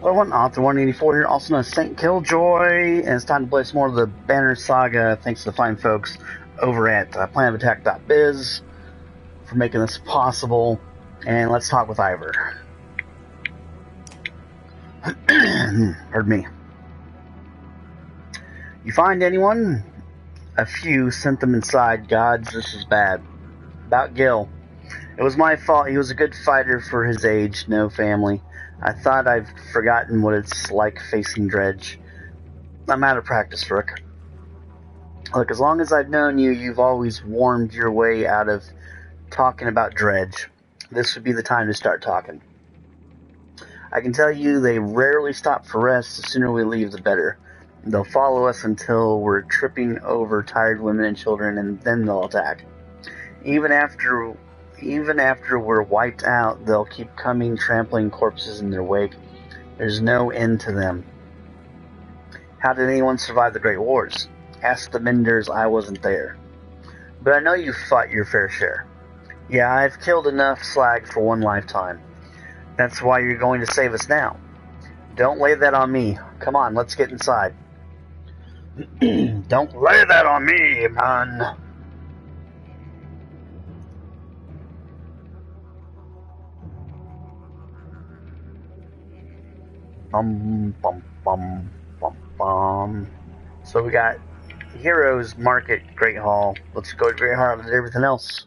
Hello, everyone. Author 184 here, also known as Saint Killjoy, and it's time to play some more of the Banner Saga. Thanks to the fine folks over at planofAttack.biz for making this possible. And let's talk with Iver. Pardon me. You find anyone? A few. Sent them inside. Gods, this is bad. About Gil. It was my fault. He was a good fighter for his age. No family. I thought I've forgotten what it's like facing Dredge. I'm out of practice, Rook. Look, as long as I've known you, you've always warmed your way out of talking about Dredge. This would be the time to start talking. I can tell you they rarely stop for rest. The sooner we leave, the better. They'll follow us until we're tripping over tired women and children, and then they'll attack. Even after we're wiped out, they'll keep coming, trampling corpses in their wake. There's no end to them. How did anyone survive the Great Wars? Ask the Menders, I wasn't there. But I know you fought your fair share. Yeah, I've killed enough slag for one lifetime. That's why you're going to save us now. Don't lay that on me. Come on, let's get inside. Don't lay that on me, man. Bum, bum, bum, bum, bum. So we got Heroes, Market, Great Hall. Let's go to Great Hall and everything else.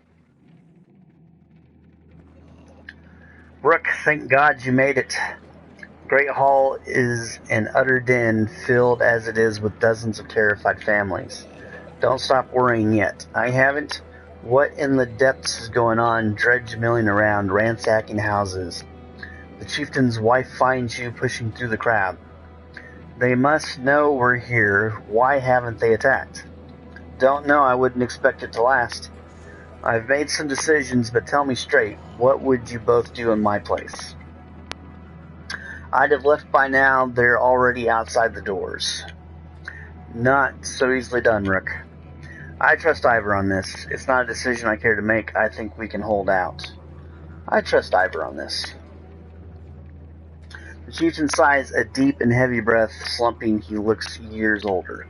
Rook, thank God you made it. Great Hall is an utter den, filled as it is with dozens of terrified families. Don't stop worrying yet. I haven't. What in the depths is going on? Dredge milling around, ransacking houses. The chieftain's wife finds you pushing through the crowd. They must know we're here. Why haven't they attacked? Don't know. I wouldn't expect it to last. I've made some decisions, but tell me straight. What would you both do in my place? I'd have left by now. They're already outside the doors. Not so easily done, Rook. I trust Iver on this. It's not a decision I care to make. I think we can hold out. I trust Iver on this. The chieftain sighs a deep and heavy breath, slumping. He looks years older.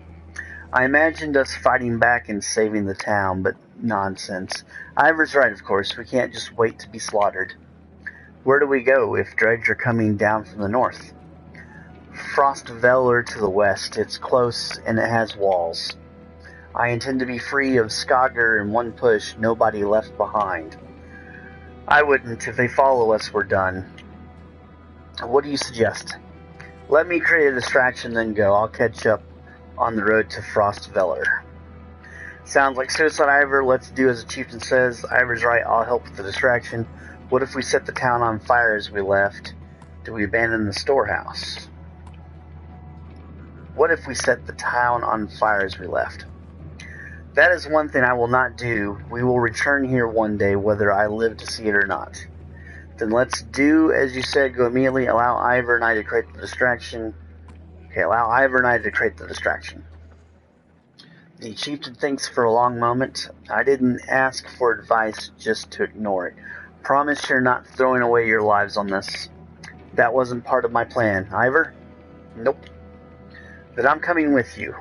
I imagined us fighting back and saving the town, but nonsense. Iver's right, of course. We can't just wait to be slaughtered. Where do we go if Dredge are coming down from the north? Frost Veller to the west. It's close, and it has walls. I intend to be free of Saga in one push, nobody left behind. I wouldn't. If they follow us, we're done. What do you suggest? Let me create a distraction, then go. I'll catch up on the road to Frost Veller. Sounds like suicide, Iver. Let's do as the chieftain says. Iver's right. I'll help with the distraction. What if we set the town on fire as we left? Do we abandon the storehouse? What if we set the town on fire as we left? That is one thing I will not do. We will return here one day, whether I live to see it or not. Then let's do as you said. Go immediately. Allow Iver and I to create the distraction. Okay, allow Iver and I to create the distraction. The chieftain thinks for a long moment. I didn't ask for advice just to ignore it. Promise you're not throwing away your lives on this. That wasn't part of my plan. Iver? Nope. But I'm coming with you.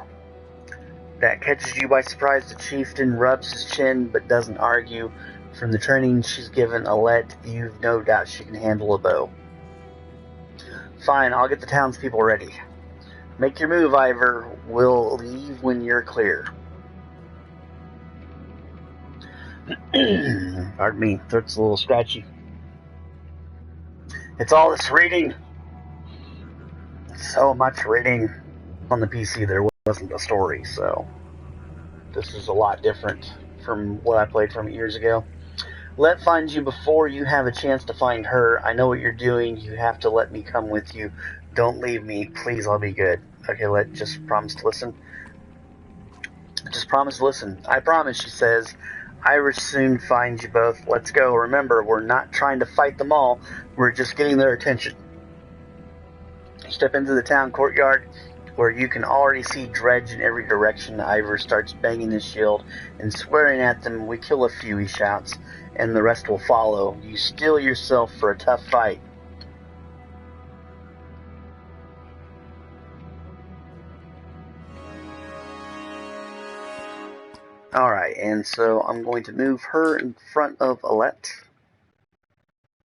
That catches you by surprise. The chieftain rubs his chin but doesn't argue. From the training she's given Alette, you've no doubt she can handle a bow. Fine, I'll get the townspeople ready. Make your move, Iver. We'll leave when you're clear. Pardon me, throat's a little scratchy. It's all this reading. So much reading. On the PC there wasn't a story, so this is a lot different from what I played from years ago. Let find you before you have a chance to find her. I know what you're doing. You have to let me come with you. Don't leave me. Please, I'll be good. Okay, just promise to listen. Just promise to listen. I promise, she says. I will soon find you both. Let's go. Remember, we're not trying to fight them all. We're just getting their attention. Step into the town courtyard, where you can already see Dredge in every direction. Iver starts banging his shield and swearing at them. We kill a few, he shouts, and the rest will follow. You steel yourself for a tough fight. Alright, and so I'm going to move her in front of Alette.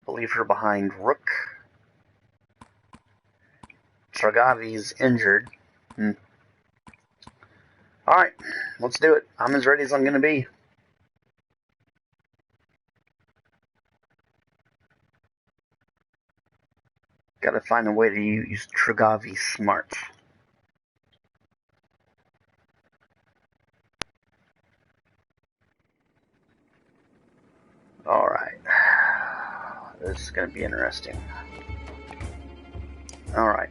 Leave her behind Rook. Tragavi's injured. Alright, let's do it. I'm as ready as I'm going to be. Gotta find a way to use Tragavi smart. Alright. This is going to be interesting. Alright.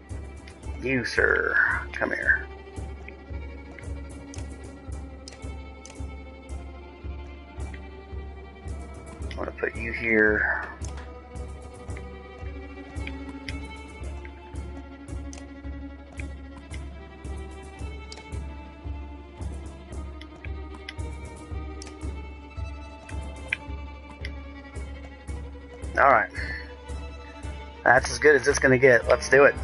You, sir. Come here. I'm going to put you here. Alright. That's as good as it's going to get. Let's do it.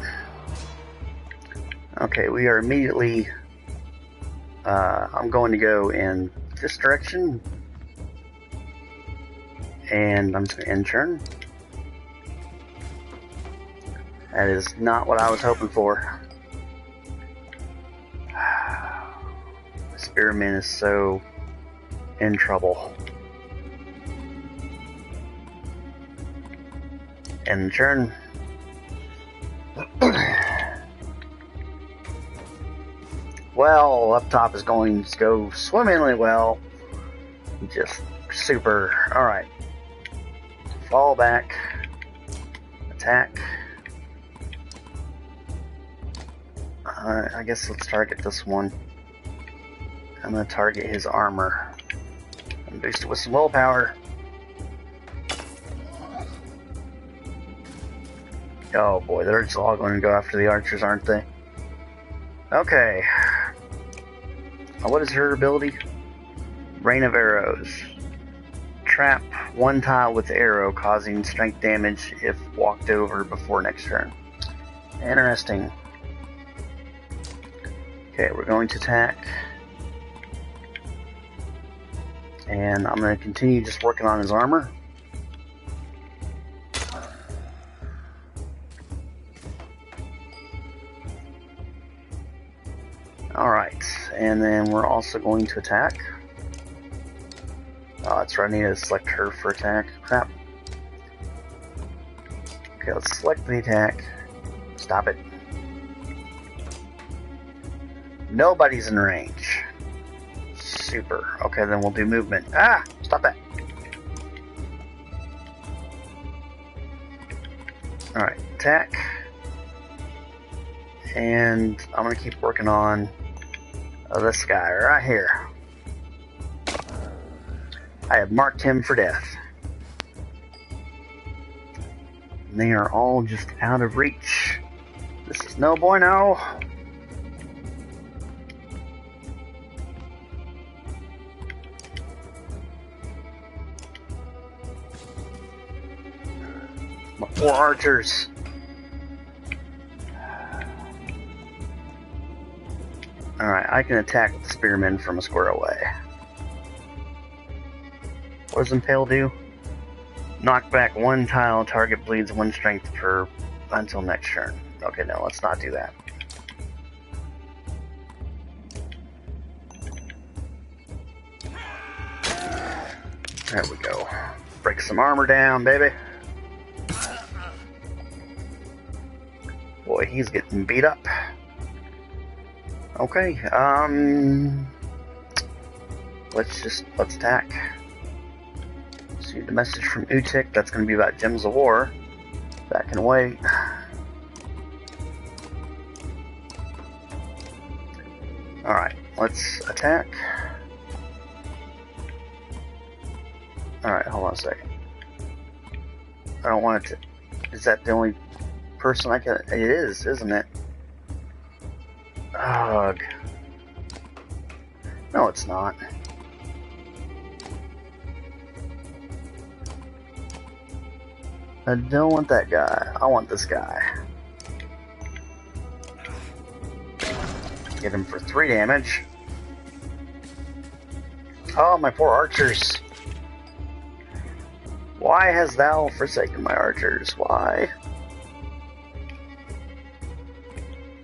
Okay, we are immediately... I'm going to go in this direction. And I'm just going to end turn. That is not what I was hoping for. Spearman is so in trouble. End turn. Well, up top is going to go swimmingly well. Just super. Alright. Fall back. Attack. I guess let's target this one. I'm going to target his armor. And boost it with some willpower. Oh boy, they're just all going to go after the archers, aren't they? Okay. What is her ability? Rain of Arrows. Trap one tile with arrow, causing strength damage if walked over before next turn. Interesting. Okay, we're going to attack. And I'm going to continue just working on his armor. Alright, and then we're also going to attack. Oh, that's right, I need to select her for attack. Crap. Okay, let's select the attack. Stop it. Nobody's in range. Super. Okay, then we'll do movement. Ah! Stop that. Alright, attack. And I'm going to keep working on this guy right here. I have marked him for death. And they are all just out of reach. This is no bueno. My poor archers. Alright, I can attack with the spearmen from a square away. What does Impale do? Knock back one tile, target bleeds one strength per until next turn. Okay, no, let's not do that. There we go. Break some armor down, baby. Boy, he's getting beat up. Okay, let's attack. See the message from Utik, that's going to be about Gems of War. That can wait. Alright, let's attack. Alright, hold on a second. I don't want it to... Is that the only person I can... It is, isn't it? Ugh. No, it's not. I don't want that guy. I want this guy. Get him for 3 damage. Oh, my poor archers. Why hast thou forsaken my archers? Why?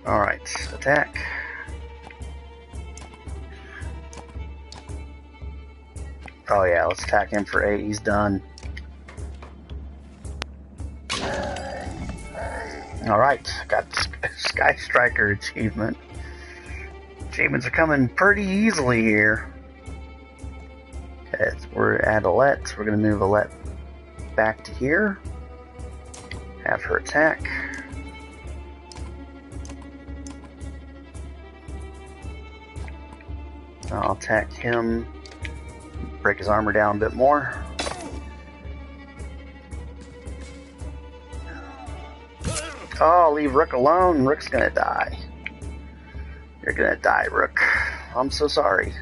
Alright, attack. Oh yeah, let's attack him for 8. He's done. Alright, got the Sky Striker achievement. Achievements are coming pretty easily here. Okay, so we're at Alette. We're going to move Alette back to here. Have her attack. I'll attack him. Break his armor down a bit more. Oh, leave Rook alone. Rook's gonna die. You're gonna die, Rook. I'm so sorry.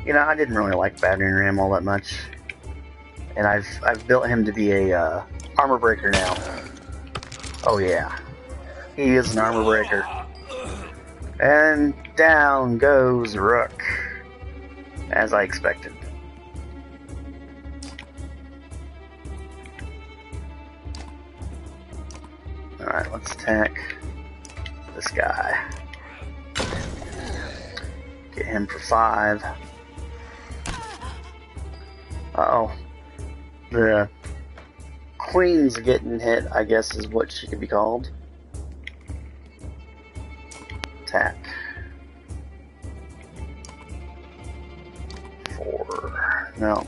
You know, I didn't really like battering ram all that much, and I've built him to be a armor breaker now. Oh yeah, he is an armor breaker. And down goes Rook, as I expected. Alright, let's attack this guy. Get him for 5. Uh-oh. The queen's getting hit, I guess is what she could be called. Attack. 4. No.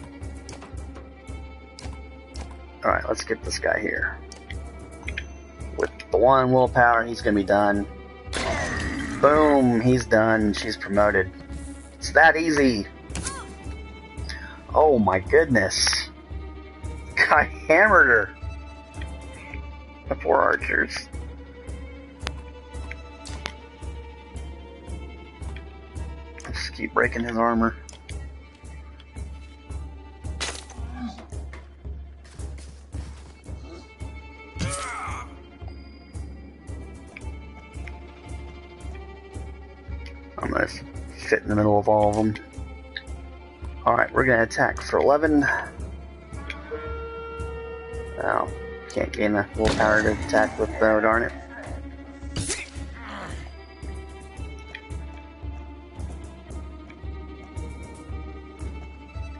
Alright, let's get this guy here. With the 1 willpower, he's gonna be done. Boom, he's done. She's promoted. It's that easy. Oh my goodness. I hammered her. The poor archers. Just keep breaking his armor. I'm gonna fit in the middle of all of them. Alright, we're gonna attack for 11. Oh, can't gain enough willpower to attack with though, darn it.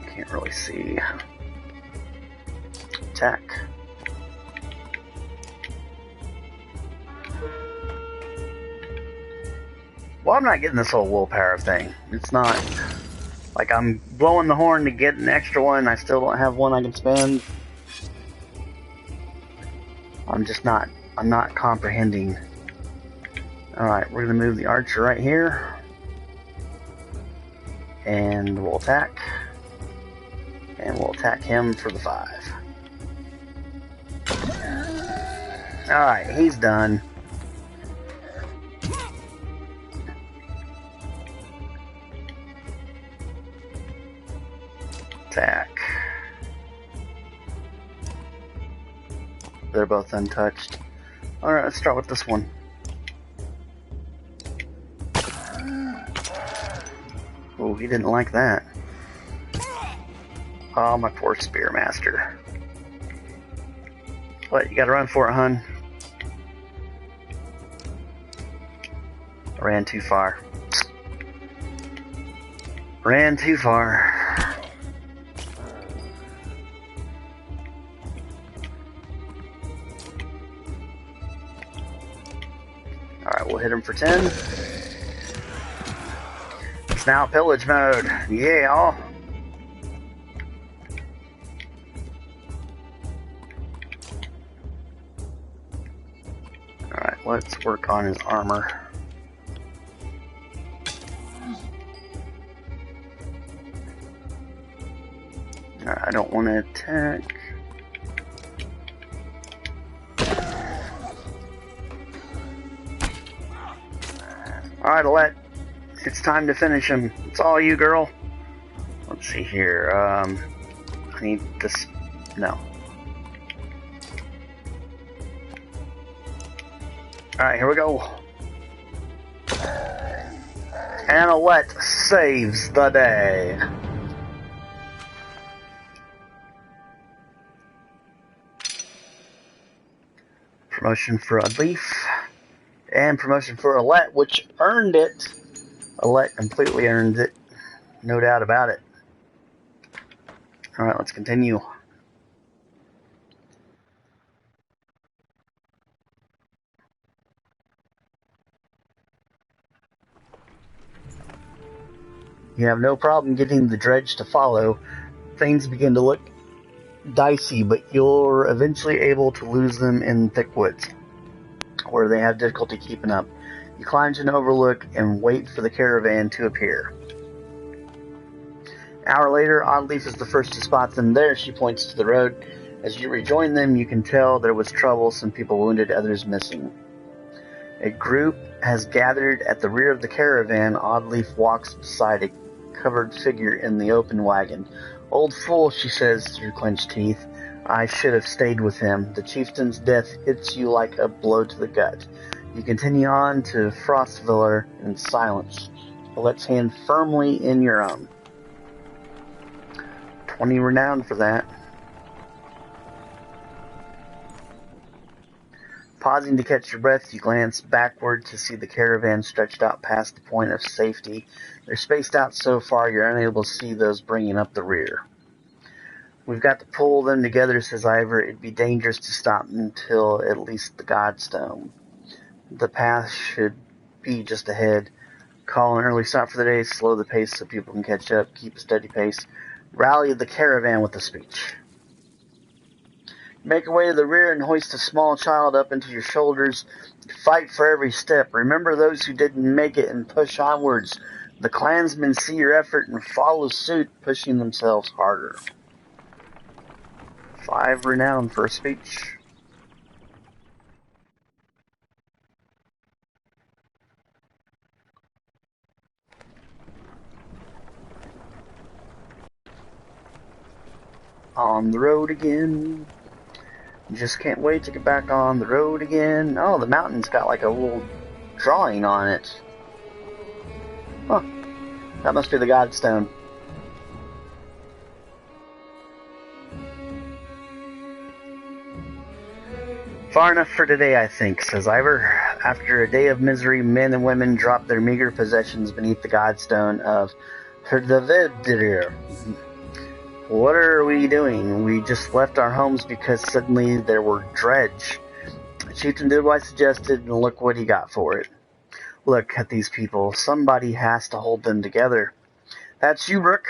Can't really see. Attack. Well, I'm not getting this whole willpower thing. It's not like I'm blowing the horn to get an extra one. I still don't have one I can spend. I'm not comprehending. Alright, we're going to move the archer right here. And we'll attack. And we'll attack him for the 5. Alright, he's done. Attack. They're both untouched. Alright, let's start with this one. Oh, he didn't like that. Oh, my poor Spearmaster. What, you gotta run for it, hun? I ran too far. Ran too far. Alright, we'll hit him for 10. It's now pillage mode. Yeah. Alright, let's work on his armor. Alright, I don't want to attack. Alright, Alette. It's time to finish him. It's all you, girl. Let's see here. I need this. No. Alright, here we go. And Alette saves the day. Promotion for Adleaf. And promotion for Alette, which earned it. Alette completely earned it. No doubt about it. Alright, let's continue. You have no problem getting the dredge to follow. Things begin to look dicey, but you're eventually able to lose them in thick woods, where they have difficulty keeping up. You climb to an overlook and wait for the caravan to appear. An hour later, Oddleaf is the first to spot them. There, she points to the road. As you rejoin them, you can tell there was trouble, some people wounded, others missing. A group has gathered at the rear of the caravan. Oddleaf walks beside a covered figure in the open wagon. "Old fool," she says through clenched teeth. "I should have stayed with him." The chieftain's death hits you like a blow to the gut. You continue on to Frostviller in silence. Alette's hand firmly in your own. 20 renown for that. Pausing to catch your breath, you glance backward to see the caravan stretched out past the point of safety. They're spaced out so far you're unable to see those bringing up the rear. "We've got to pull them together," says Iver. "It'd be dangerous to stop until at least the Godstone. The path should be just ahead. Call an early stop for the day, slow the pace so people can catch up, keep a steady pace. Rally the caravan with a speech." Make your way to the rear and hoist a small child up into your shoulders. Fight for every step. Remember those who didn't make it and push onwards. The clansmen see your effort and follow suit, pushing themselves harder. 5 renown for a speech. On the road again. Just can't wait to get back on the road again. Oh, the mountain's got like a little drawing on it. Huh. That must be the Godstone. "Far enough for today, I think," says Iver. After a day of misery, men and women drop their meager possessions beneath the Godstone of Herdavidir. "What are we doing? We just left our homes because suddenly there were dredge. The chieftain did what I suggested, and look what he got for it. Look at these people. Somebody has to hold them together." "That's you, Rook."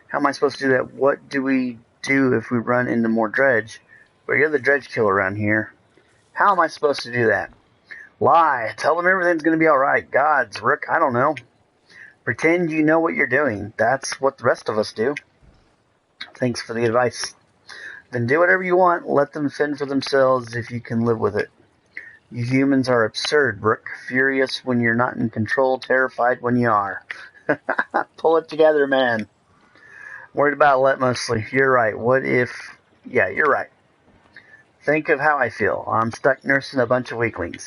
"How am I supposed to do that? What do we do if we run into more dredge?" "Well, you're the dredge killer around here." "How am I supposed to do that?" "Lie. Tell them everything's going to be alright. Gods, Rook, I don't know. Pretend you know what you're doing. That's what the rest of us do." "Thanks for the advice." "Then do whatever you want. Let them fend for themselves if you can live with it. You humans are absurd, Rook. Furious when you're not in control, terrified when you are." Pull it together, man. "Worried about Alette mostly. You're right. What if..." "Yeah, you're right. Think of how I feel. I'm stuck nursing a bunch of weaklings."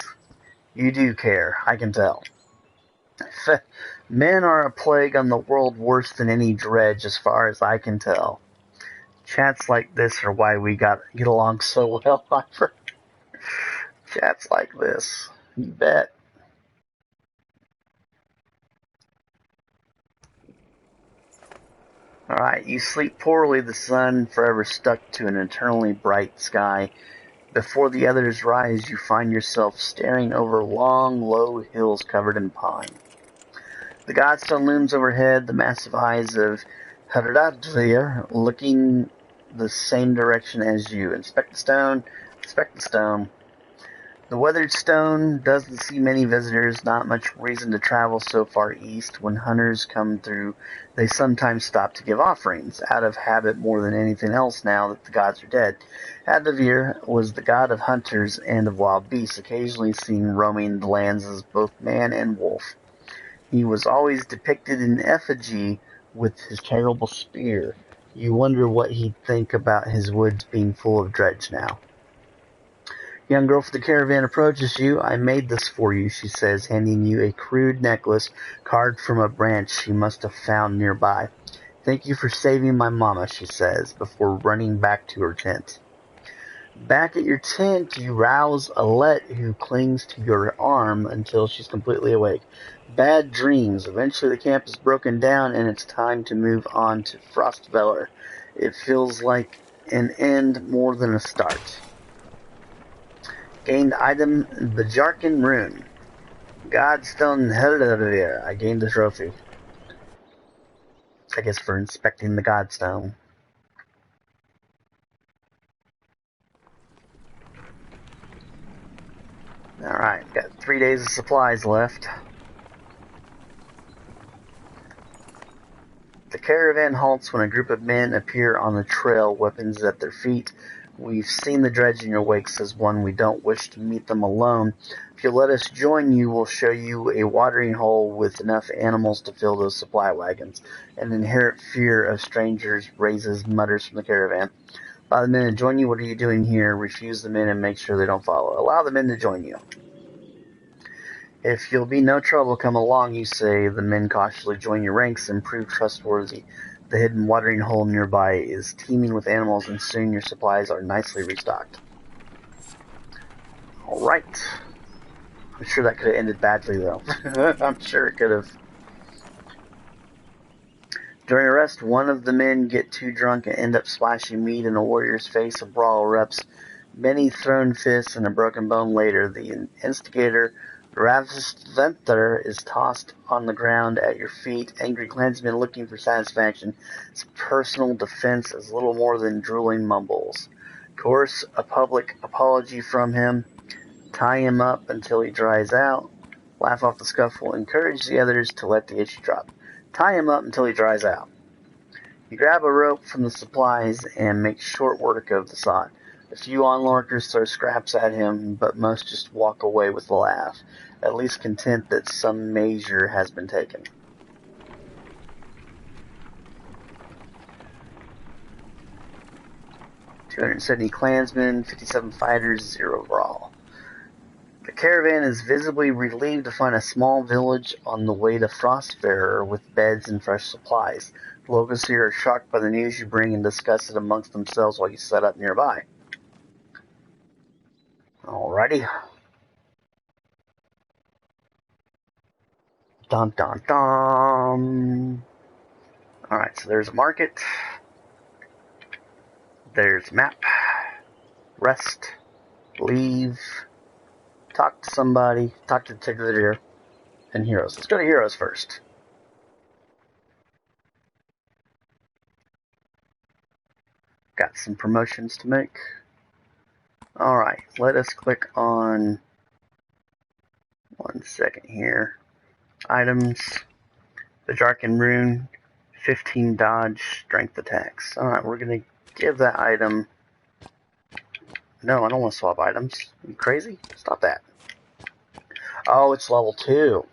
"You do care. I can tell." "Men are a plague on the world worse than any dredge as far as I can tell." Chats like this are why we get along so well, Iver. Chats like this. You bet. Alright, you sleep poorly, the sun forever stuck to an eternally bright sky. Before the others rise, you find yourself staring over long, low hills covered in pine. The Godstone looms overhead, the massive eyes of Haradadlir looking the same direction as you. Inspect the stone, inspect the stone. The weathered stone doesn't see many visitors, not much reason to travel so far east. When hunters come through, they sometimes stop to give offerings, out of habit more than anything else now that the gods are dead. Adavir was the god of hunters and of wild beasts, occasionally seen roaming the lands as both man and wolf. He was always depicted in effigy with his terrible spear. You wonder what he'd think about his woods being full of dredge now. Young girl from the caravan approaches you. I made this for you, she says, handing you a crude necklace carved from a branch she must have found nearby. Thank you for saving my mama, she says, before running back to her tent. Back at your tent, you rouse Alette, who clings to your arm until she's completely awake. Bad dreams. Eventually the camp is broken down and it's time to move on to Frostveller. It feels like an end more than a start. Gained item Bajarkin Rune. Godstone Hellavir. I gained the trophy. I guess for inspecting the Godstone. Alright, got 3 days of supplies left. The caravan halts when a group of men appear on the trail, weapons at their feet. We've seen the dredge in your wake, says one. We don't wish to meet them alone. If you let us join you, we'll show you a watering hole with enough animals to fill those supply wagons. An inherent fear of strangers raises mutters from the caravan. Allow the men to join you. What are you doing here? Refuse the men and make sure they don't follow. Allow the men to join you. If you'll be no trouble, come along, you say. The men cautiously join your ranks and prove trustworthy. The hidden watering hole nearby is teeming with animals, and soon your supplies are nicely restocked. Alright. I'm sure that could have ended badly, though. I'm sure it could have. During a rest, one of the men get too drunk and end up splashing meat in a warrior's face. A brawl erupts. Many thrown fists and a broken bone later. The instigator, Ravsventer, is tossed on the ground at your feet. Angry clansmen looking for satisfaction. His personal defense is little more than drooling mumbles. Coerce a public apology from him. Tie him up until he dries out. Laugh off the scuffle. Encourage the others to let the issue drop. Tie him up until he dries out. You grab a rope from the supplies and make short work of the sod. A few onlookers throw scraps at him, but most just walk away with a laugh, at least content that some measure has been taken. "270 clansmen, 57 fighters, 0 brawl." The caravan is visibly relieved to find a small village on the way to Frostbearer with beds and fresh supplies. The locals here are shocked by the news you bring and discuss it amongst themselves while you set up nearby. Alrighty. Dun dun dun. Alright, so there's a market. There's map. Rest. Leave. Talk to somebody. Talk to the Tigger and Heroes. Let's go to Heroes first. Got some promotions to make. Alright, let us click on... One second here. Items. Bajarkin Rune. 15 dodge, strength attacks. Alright, we're going to give that item... No, I don't want to swap items. Are you crazy? Stop that. Oh, it's level 2.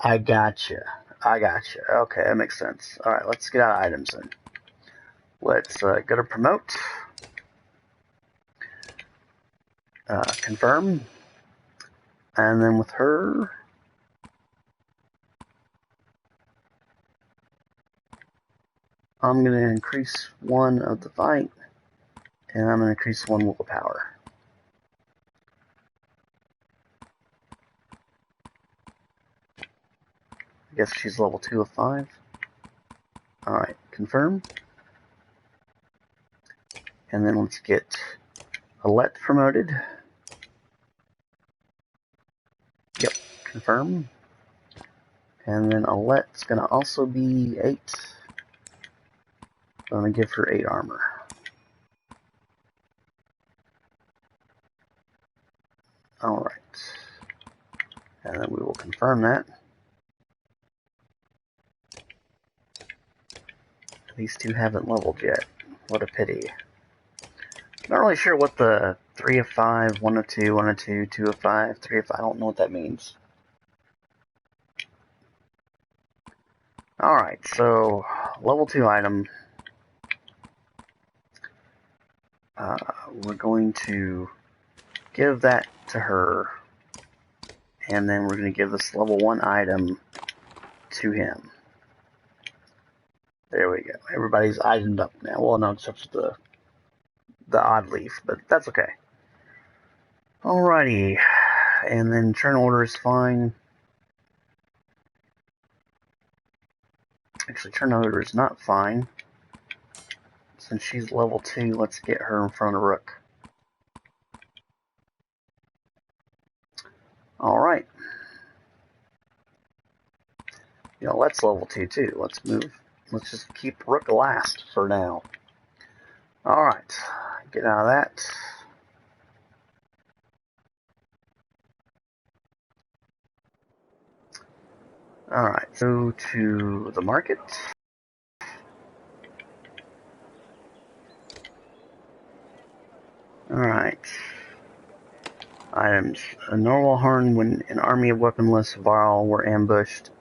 I gotcha. Okay, that makes sense. Alright, let's get out of items then. Let's go to promote. Confirm. And then with her... I'm going to increase 1 of the fight. And I'm going to increase 1 willpower. I guess she's level 2 of 5. Alright, confirm. And then let's get Alette promoted. Yep, confirm. And then Alette's going to also be 8. I'm going to give her 8 armor. Alright. And then we will confirm that. These two haven't leveled yet. What a pity. Not really sure what the 3 of 5, 1 of 2, 1 of 2, 2 of 5, 3 of 5, I don't know what that means. Alright, so level 2 item. we're going to give that to her. And then we're going to give this level 1 item to him. There we go. Everybody's itemed up now. Well, no, except for the odd leaf, but that's okay. Alrighty. And then turn order is fine. Actually, turn order is not fine. Since she's level 2, let's get her in front of Rook. Alright. You know, let's level 2 too. Let's move. Let's just keep Rook last for now. Alright. Get out of that. Alright, go to the market. Alright. Items. A normal horn when an army of weaponless Varl were ambushed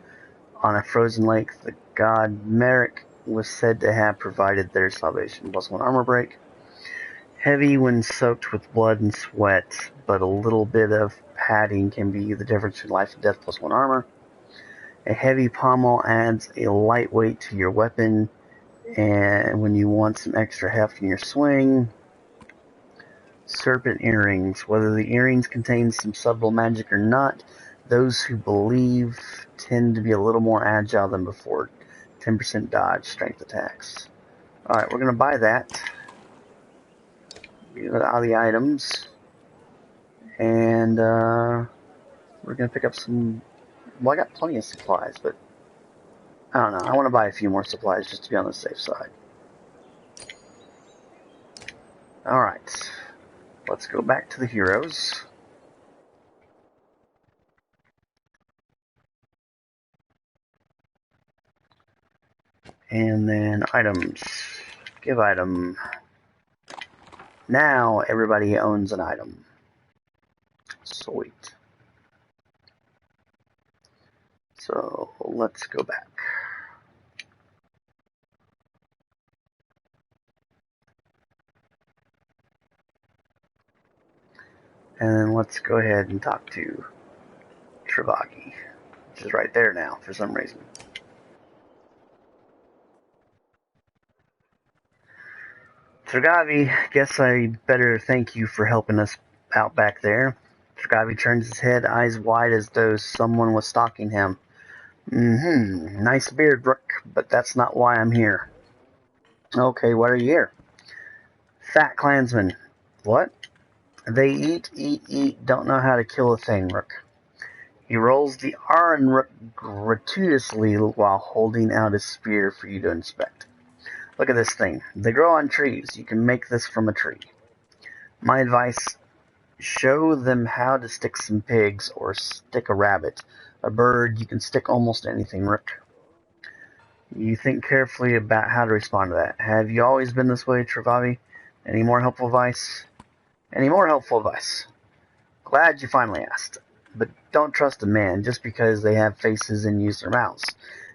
on a frozen lake. The god Merrick was said to have provided their salvation. +1 armor break. Heavy when soaked with blood and sweat, but a little bit of padding can be the difference between life and death. +1 armor. A heavy pommel adds a lightweight to your weapon, and when you want some extra heft in your swing. Serpent earrings. Whether the earrings contain some subtle magic or not, those who believe tend to be a little more agile than before. 10% dodge, strength attacks. Alright, we're going to buy that. Get out of the items. And we're going to pick up some... Well, I got plenty of supplies, but I don't know. I want to buy a few more supplies just to be on the safe side. Alright. Let's go back to the heroes. And then items. Give item. Now everybody owns an item. Sweet. So let's go back. And then let's go ahead and talk to Travagi, which is right there now for some reason. Travagi, guess I better thank you for helping us out back there. Travagi turns his head, eyes wide as though someone was stalking him. Nice beard, Rook, but that's not why I'm here. Okay, why are you here? Fat clansman. What? They eat, don't know how to kill a thing, Rook. He rolls the R and Rook gratuitously while holding out his spear for you to inspect. Look at this thing. They grow on trees. You can make this from a tree. My advice, show them how to stick some pigs or stick a rabbit. A bird, you can stick almost anything, Rook. You think carefully about how to respond to that. Have you always been this way, Travagi? Any more helpful advice? Any more helpful advice? Glad you finally asked. But don't trust a man just because they have faces and use their mouths.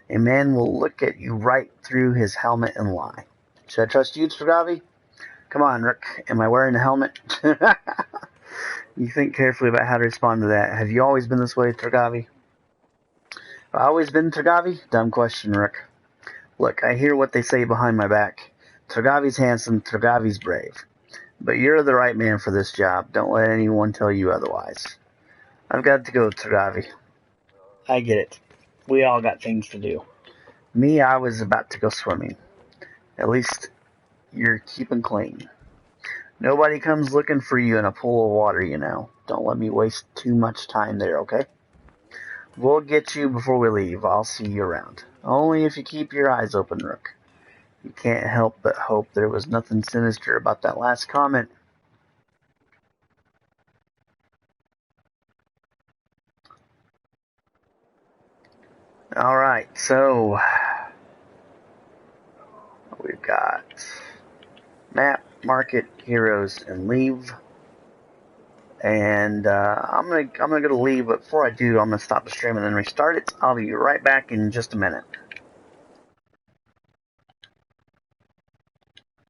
A man will look at you right through his helmet and lie. Should I trust you, Travagi? Come on, Rook. Am I wearing a helmet? You think carefully about how to respond to that. Have you always been this way, Travagi? Have I always been Travagi? Dumb question, Rook. Look, I hear what they say behind my back. Travagi's handsome, Travagi's brave. But you're the right man for this job. Don't let anyone tell you otherwise. I've got to go, Travagi. I get it. We all got things to do. Me, I was about to go swimming. At least you're keeping clean. Nobody comes looking for you in a pool of water, you know. Don't let me waste too much time there, okay? We'll get you before we leave. I'll see you around. Only if you keep your eyes open, Rook. You can't help but hope there was nothing sinister about that last comment. Alright, so we've got map, market, heroes, and leave. And I'm gonna go to leave, but before I do, I'm gonna stop the stream and then restart it. I'll be right back in just a minute.